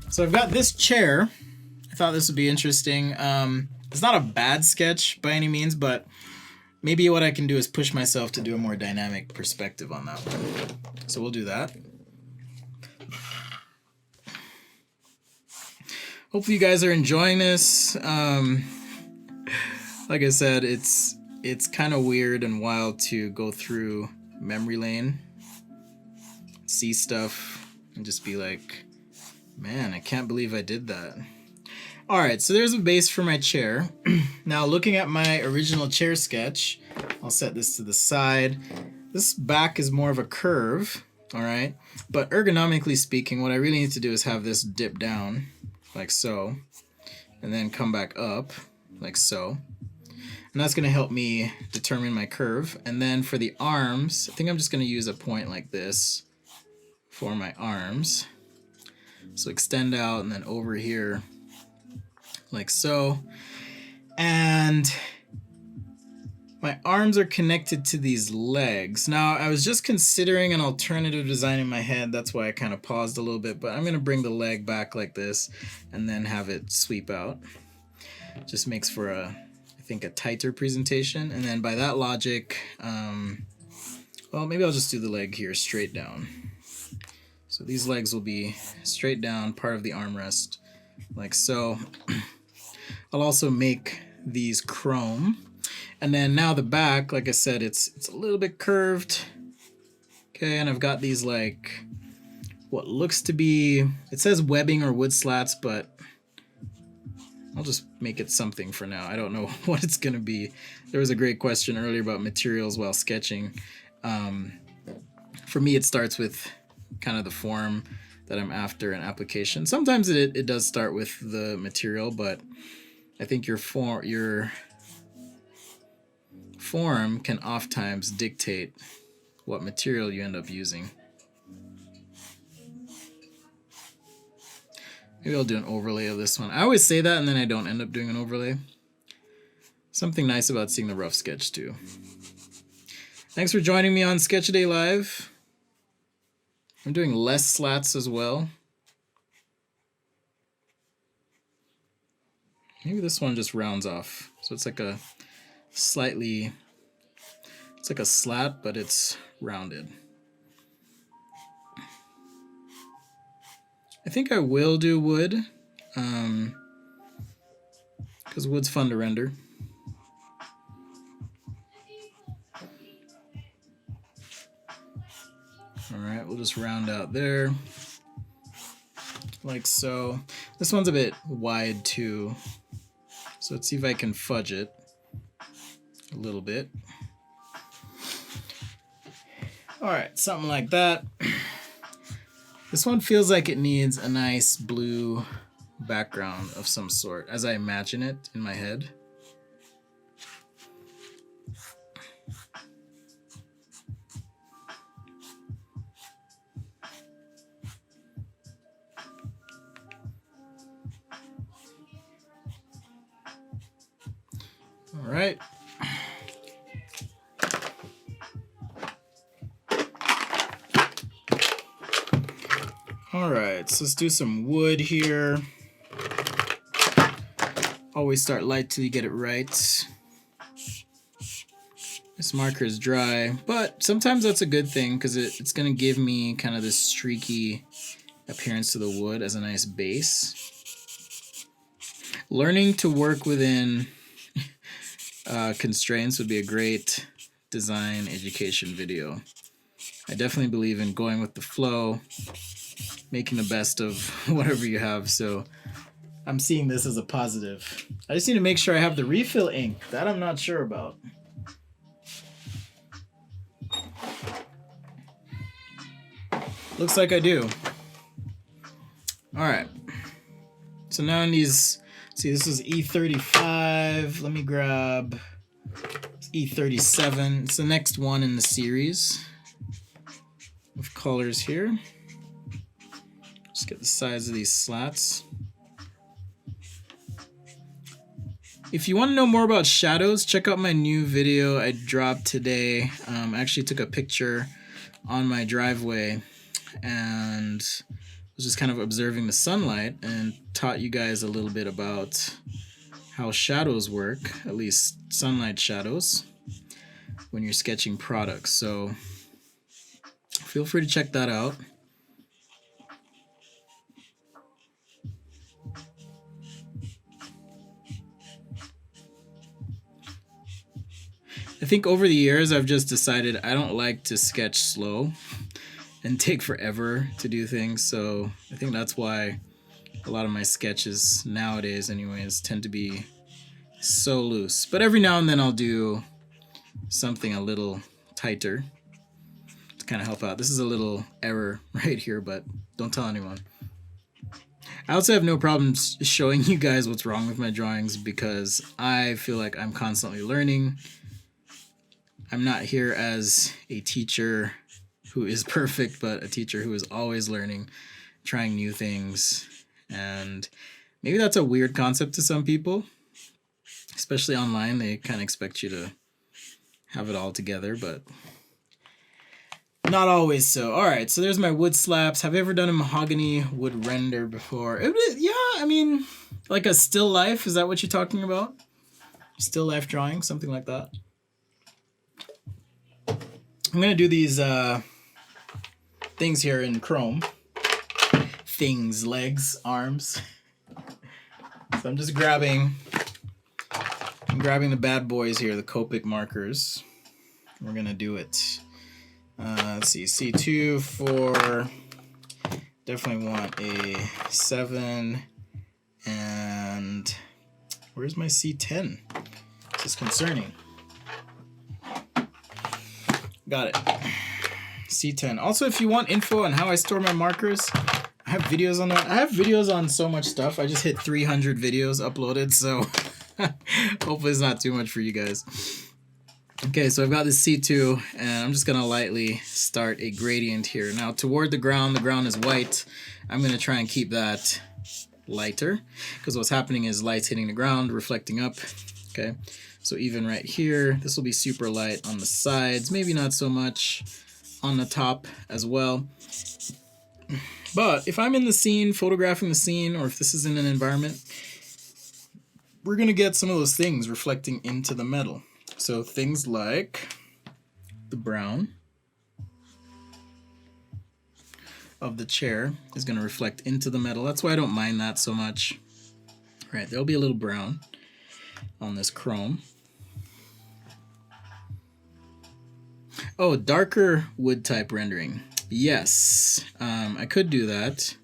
So I've got this chair. I thought this would be interesting. It's not a bad sketch by any means, but maybe what I can do is push myself to do a more dynamic perspective on that one. So we'll do that. Hopefully you guys are enjoying this. Like I said, it's kind of weird and wild to go through memory lane, see stuff, and just be like, man, I can't believe I did that. Alright, so there's a base for my chair. Now looking at my original chair sketch, I'll set this to the side. This back is more of a curve, alright? But ergonomically speaking, what I really need to do is have this dip down, like so, and then come back up, like so. And that's going to help me determine my curve. And then for the arms, I think I'm just going to use a point like this for my arms. So extend out and then over here like so. And my arms are connected to these legs. Now I was just considering an alternative design in my head. That's why I kind of paused a little bit, but I'm going to bring the leg back like this and then have it sweep out. Just makes for I think a tighter presentation. And then by that logic, well, maybe I'll just do the leg here straight down. So these legs will be straight down, part of the armrest, like so. I'll also make these chrome. And then now the back, like I said, it's a little bit curved. Okay, and I've got these like, what looks to be, it says webbing or wood slats, but I'll just make it something for now. I don't know what it's gonna be. There was a great question earlier about materials while sketching. For me, it starts with kind of the form that I'm after an application. Sometimes it does start with the material, but I think your form can oftentimes dictate what material you end up using. Maybe I'll do an overlay of this one. I always say that and then I don't end up doing an overlay. Something nice about seeing the rough sketch too. Thanks for joining me on Sketch-A-Day Live. I'm doing less slats as well. Maybe this one just rounds off. So it's like a slightly, it's like a slat, but it's rounded. I think I will do wood, because wood's fun to render. Alright, we'll just round out there, like so. This one's a bit wide too, so let's see if I can fudge it a little bit. Alright, something like that. This one feels like it needs a nice blue background of some sort, as I imagine it in my head. All right. All right, so let's do some wood here. Always start light till you get it right. This marker is dry, but sometimes that's a good thing because it's going to give me kind of this streaky appearance to the wood as a nice base. Learning to work within constraints would be a great design education video. I definitely believe in going with the flow, making the best of whatever you have, so I'm seeing this as a positive. I just need to make sure I have the refill ink. That I'm not sure about. Looks like I do. Alright. So now in these, see, this is E35. Let me grab E37. It's the next one in the series of colors here. Just get the size of these slats. If you want to know more about shadows, check out my new video I dropped today. I actually took a picture on my driveway and was just kind of observing the sunlight and taught you guys a little bit about how shadows work, at least sunlight shadows, when you're sketching products. So feel free to check that out. I think over the years I've just decided I don't like to sketch slow and take forever to do things, so I think that's why a lot of my sketches nowadays anyways tend to be so loose. But every now and then I'll do something a little tighter to kind of help out. This is a little error right here, but don't tell anyone. I also have no problems showing you guys what's wrong with my drawings because I feel like I'm constantly learning. I'm not here as a teacher who is perfect, but a teacher who is always learning, trying new things. And maybe that's a weird concept to some people, especially online. They kind of expect you to have it all together, but not always so. All right, so there's my wood slabs. Have you ever done a mahogany wood render before? Yeah, I mean, like a still life. Is that what you're talking about? Still life drawing, something like that. I'm gonna do these things here in chrome. Things, legs, arms. So I'm just grabbing the bad boys here, the Copic markers. We're gonna do it. Let's see, C2 for, definitely want a 7, and where's my C10? This is concerning. Got it. C10. Also, if you want info on how I store my markers, I have videos on that. I have videos on so much stuff. I just hit 300 videos uploaded, so hopefully it's not too much for you guys. Okay, so I've got this C2, and I'm just going to lightly start a gradient here. Now, toward the ground is white. I'm going to try and keep that lighter, because what's happening is light's hitting the ground, reflecting up. Okay, so even right here, this will be super light on the sides, maybe not so much on the top as well. But if I'm in the scene, photographing the scene, or if this is in an environment, we're going to get some of those things reflecting into the metal. So things like the brown of the chair is going to reflect into the metal. That's why I don't mind that so much. All right, there'll be a little brown on this chrome. Oh, darker wood type rendering. Yes, I could do that.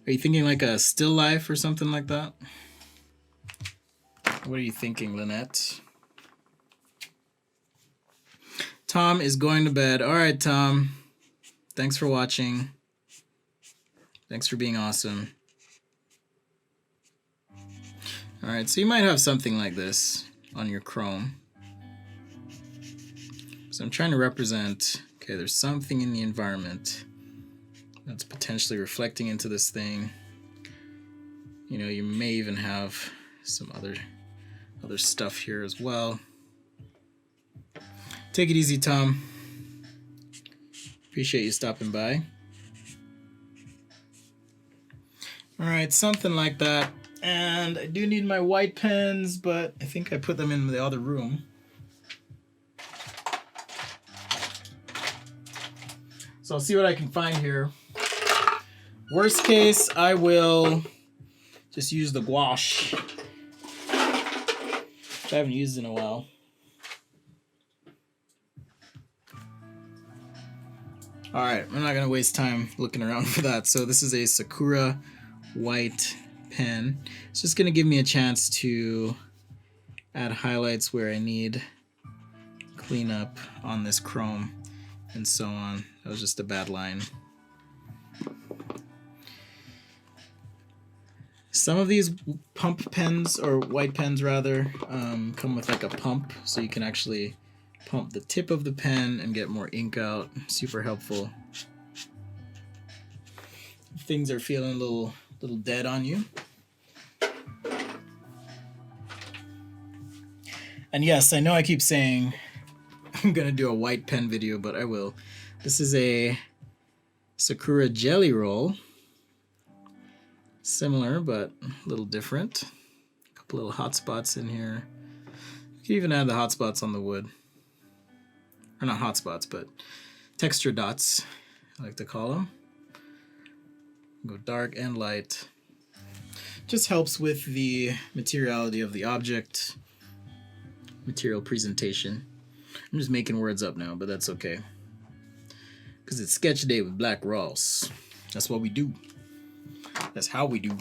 Are you thinking like a still life or something like that? What are you thinking, Lynette? Tom is going to bed. All right, Tom. Thanks for watching. Thanks for being awesome. All right, so you might have something like this on your chrome. So I'm trying to represent, okay, there's something in the environment that's potentially reflecting into this thing. You know, you may even have some other stuff here as well. Take it easy, Tom. Appreciate you stopping by. All right, something like that. And I do need my white pens, but I think I put them in the other room. So I'll see what I can find here. Worst case, I will just use the gouache, which I haven't used in a while. All right, I'm not gonna waste time looking around for that. So this is a Sakura white pen. It's just gonna give me a chance to add highlights where I need cleanup on this chrome and so on. That was just a bad line. Some of these pump pens, or white pens rather, come with like a pump, so you can actually pump the tip of the pen and get more ink out. Super helpful. If things are feeling a little dead on you. And yes, I know I keep saying I'm gonna do a white pen video, but I will. This is a Sakura jelly roll. Similar, but a little different. A couple little hot spots in here. You can even add the hot spots on the wood. Or not hot spots, but texture dots, I like to call them. Go dark and light. Just helps with the materiality of the object, material presentation. I'm just making words up now, but that's okay. Because it's sketch day with Black Ross. That's what we do. That's how we do.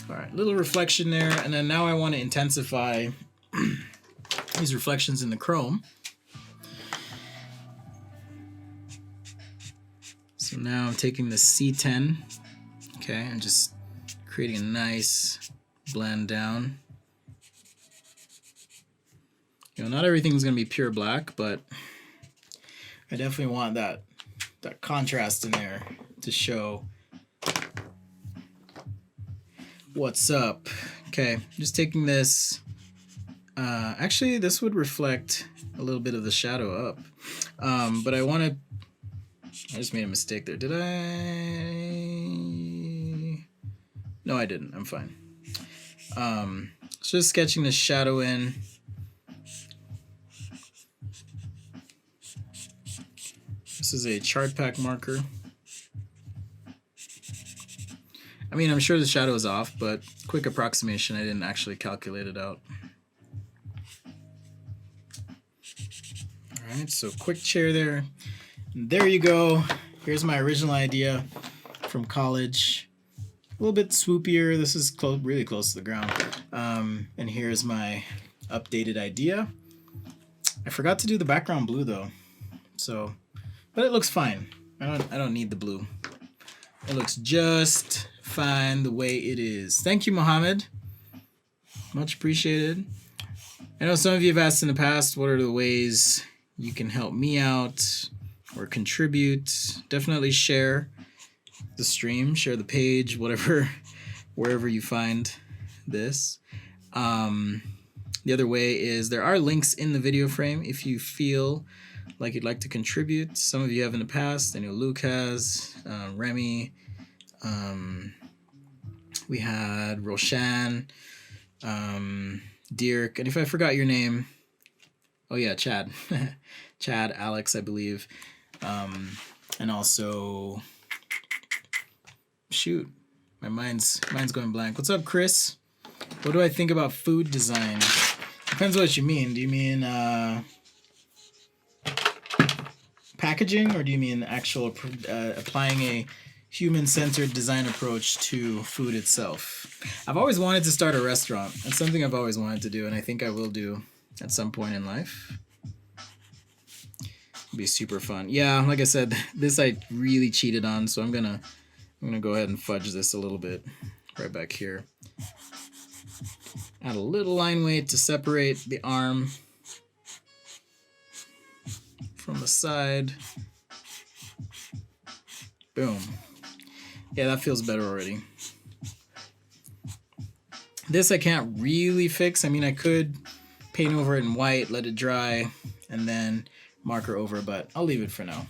All right, little reflection there, and then now I want to intensify these reflections in the chrome. So now I'm taking the C10, okay, and just creating a nice blend down. You know, not everything's gonna be pure black, but I definitely want that contrast in there to show what's up. Okay, just taking this. Actually, this would reflect a little bit of the shadow up, but I want to. I just made a mistake there. Did I? No, I didn't. I'm fine. So just sketching the shadow in. This is a chart pack marker. I mean, I'm sure the shadow is off, but quick approximation, I didn't actually calculate it out. All right, so quick chair there. And there you go. Here's my original idea from college. A little bit swoopier. This is really close to the ground. And here's my updated idea. I forgot to do the background blue though, so, but it looks fine. I don't need the blue. It looks just fine the way it is. Thank you, Mohammed. Much appreciated. I know some of you have asked in the past, what are the ways you can help me out or contribute? Definitely share the stream, share the page, whatever, wherever you find this. The other way is there are links in the video frame if you feel like you'd like to contribute. Some of you have in the past. I know Luke has, Remy, we had Roshan, Dirk, and if I forgot your name, oh yeah, Chad. Chad, Alex, I believe. And also, shoot, my mind's going blank. What's up, Chris? What do I think about food design? Depends what you mean. Do you mean packaging, or do you mean actual applying a human-centered design approach to food itself? I've always wanted to start a restaurant. That's something I've always wanted to do, and I think I will do at some point in life. It'll be super fun. Yeah, like I said, this I really cheated on, so I'm gonna go ahead and fudge this a little bit right back here. Add a little line weight to separate the arm from the side. Boom. Yeah, that feels better already. This I can't really fix. I mean, I could paint over it in white, let it dry, and then marker over, but I'll leave it for now.